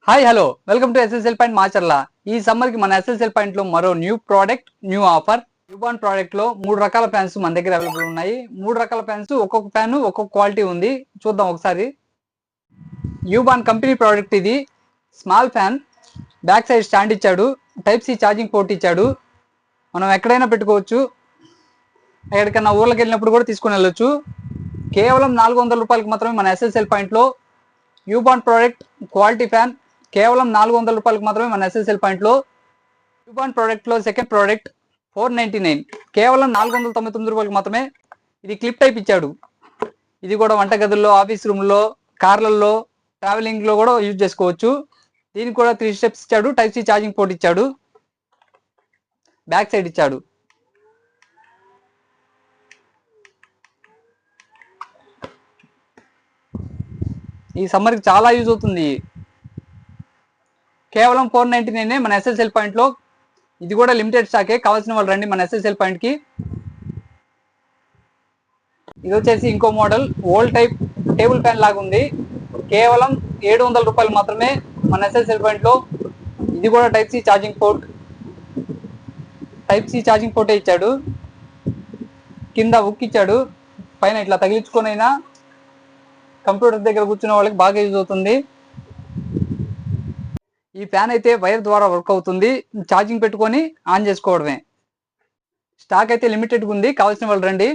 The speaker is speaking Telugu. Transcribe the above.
Hi hello welcome to SSL point Macherla. ఈ సమ్మర్ కి మన ఎస్ఎస్ఎల్ పాయింట్ లో మరో న్యూ ప్రోడక్ట్, న్యూ ఆఫర్. యూబాన్ ప్రోడక్ట్ లో 3 రకాల ఫ్యాన్స్ మన దగ్గర అవైలబుల్ ఉన్నాయి. 3 రకాల ఫ్యాన్స్, ఒక్కొక్క ఫ్యాన్ ఒక్కొక్క క్వాలిటీ ఉంది. చూద్దాం ఒకసారి. యూబాన్ కంపెనీ ప్రోడక్ట్ ఇది. Small fan, back side stand ఇచ్చాడు, టైప్ సి ఛార్జింగ్ పోర్ట్ ఇచ్చాడు. మనం ఎక్కడైనా పెట్టుకోవచ్చు, ఎక్కడికన్నా ఊర్లకు వెళ్ళినప్పుడు కూడా తీసుకుని వెళ్ళొచ్చు. కేవలం 400 రూపాయలకి మాత్రమే మన ఎస్ఎస్ఎల్ పాయింట్ లో యూబాన్ ప్రోడక్ట్ క్వాలిటీ ఫ్యాన్ కేవలం 400 రూపాయలకు మాత్రమే మన ఎస్ఎస్ఎల్ పాయింట్ లో. యూబాన్ ప్రోడక్ట్ లో సెకండ్ ప్రోడక్ట్ 499, కేవలం 499 రూపాయలకు మాత్రమే. ఇది క్లిప్ టైప్ ఇచ్చాడు. ఇది కూడా వంటగదుల్లో, ఆఫీస్ రూమ్లో, కార్లలో, ట్రావెలింగ్ లో కూడా యూజ్ చేసుకోవచ్చు. దీనికి కూడా 3 స్టెప్స్ ఇచ్చాడు, టైప్ సి ఛార్జింగ్ పోర్ట్ ఇచ్చాడు, బ్యాక్ సైడ్ ఇచ్చాడు. ఈ సమ్మర్కి చాలా యూజ్ అవుతుంది. కేవలం 499 మన ఎస్ఎస్ఎల్ పాయింట్ లో. ఇది కూడా లిమిటెడ్ స్టాకే, కావాల్సిన వాళ్ళు రండి మన ఎస్ఎస్ఎల్ పాయింట్ కి. ఇది వచ్చేసి ఇంకో model, old type table fan లాగా ఉంది. కేవలం 700 రూపాయలు మాత్రమే మన ఎస్ఎస్ఎల్ పాయింట్ లో. ఇది కూడా టైప్ సి ఛార్జింగ్ పోర్టే ఇచ్చాడు. కింద ఉక్ ఇచ్చాడు, పైన ఇట్లా తగిలించుకొనైనా కంప్యూటర్ దగ్గర కూర్చునే వాళ్ళకి బాగా యూజ్ అవుతుంది. ఈ ఫ్యాన్ అయితే వైర్ ద్వారా వర్క్ అవుతుంది, ఛార్జింగ్ పెట్టుకొని ఆన్ చేసుకోవడమే. స్టాక్ అయితే లిమిటెడ్గా ఉంది, కావాల్సిన వాళ్ళు రండి.